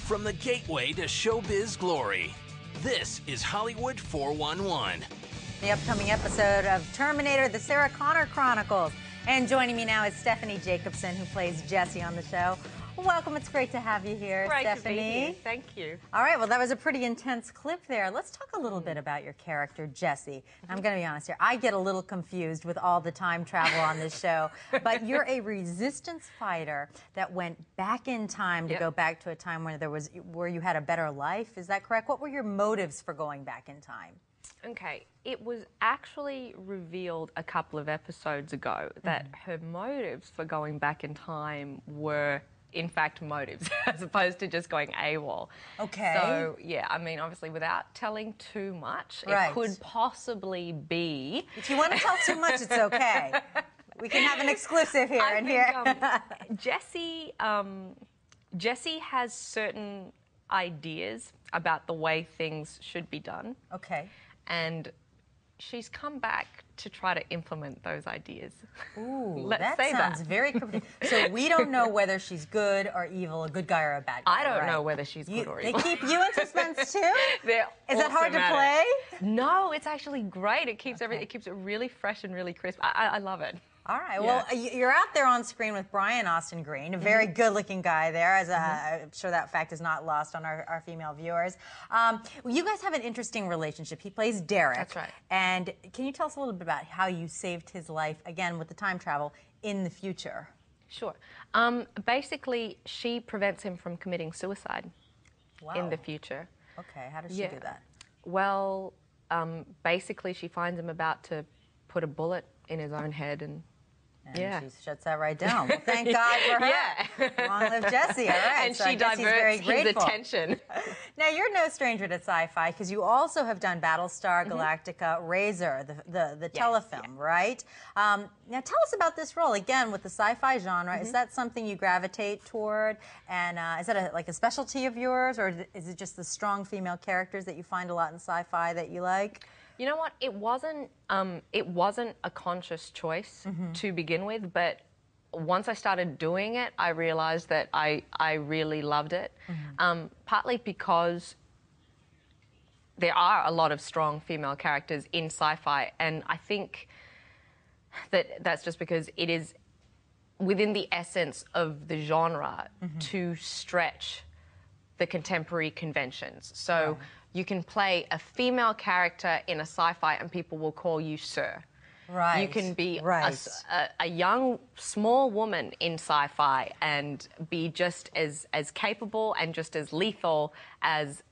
from the gateway to showbiz glory. This is Hollywood 411. The upcoming episode of Terminator, the Sarah Connor Chronicles. And joining me now is Stephanie Jacobsen, who plays Jessie on the show. Welcome, it's great to have you here, Great Stephanie. to be here. Thank you. All right, well, that was a pretty intense clip there. Let's talk a little bit about your character, Jessie. I'm going to be honest here. I get a little confused with all the time travel on this show, but you're a resistance fighter that went back in time to go back to a time where you had a better life. Is that correct? What were your motives for going back in time? Okay, it was actually revealed a couple of episodes ago that her motives for going back in time were, in fact, motives, as opposed to just going AWOL. Okay. So, yeah, I mean, obviously, without telling too much, it could possibly be... If you want to tell too much, it's okay. We can have an exclusive here and here. Jessie has certain ideas about the way things should be done. Okay. And she's come back to try to implement those ideas. Ooh, that sounds very cryptic. So we don't know whether she's good or evil, a good guy or a bad guy. I don't know whether she's good or evil. They keep you in suspense too? Is that hard to play? play? No, it's actually great. It keeps it keeps it really fresh and really crisp. I love it. All right. Well, you're out there on screen with Brian Austin Green, a very good-looking guy there. I'm sure that fact is not lost on our female viewers. You guys have an interesting relationship. He plays Derek. That's right. And can you tell us a little bit about how you saved his life, again, with the time travel, in the future? Sure. Basically, she prevents him from committing suicide in the future. Okay. How does she do that? Well, basically, she finds him about to put a bullet in his own head and she shuts that right down. Well, thank God for her. Long live Jessie. All right. And so she diverts his attention. Now, you're no stranger to sci-fi because you also have done Battlestar Galactica, Razor, the telefilm, right? Now, tell us about this role. Again, with the sci-fi genre, is that something you gravitate toward? And is that like a specialty of yours, or is it just the strong female characters that you find a lot in sci-fi that you like? You know what? It wasn't a conscious choice to begin with, but once I started doing it, I realized that I really loved it. Partly because there are a lot of strong female characters in sci-fi, and I think that's just because it is within the essence of the genre to stretch the contemporary conventions. So you can play a female character in a sci-fi and people will call you sir. Right. You can be a young, small woman in sci-fi and be just as capable and just as lethal as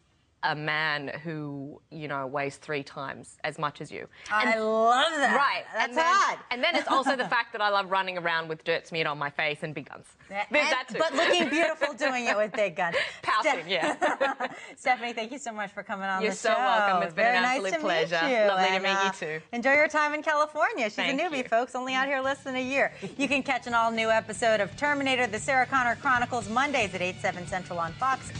a man who, you know, weighs 3 times as much as you. I love that. Right. That's hot. And then it's also the fact that I love running around with dirt smeared on my face and big guns. There's that too. But looking beautiful doing it with big guns. Pouting, Stephanie, thank you so much for coming on the show. You're so welcome. It's been an absolute pleasure. Lovely to meet you too. Enjoy your time in California. She's Thank a newbie, you. folks, only out here less than a year. You can catch an all-new episode of Terminator, the Sarah Connor Chronicles, Mondays at 8, 7 Central on Fox.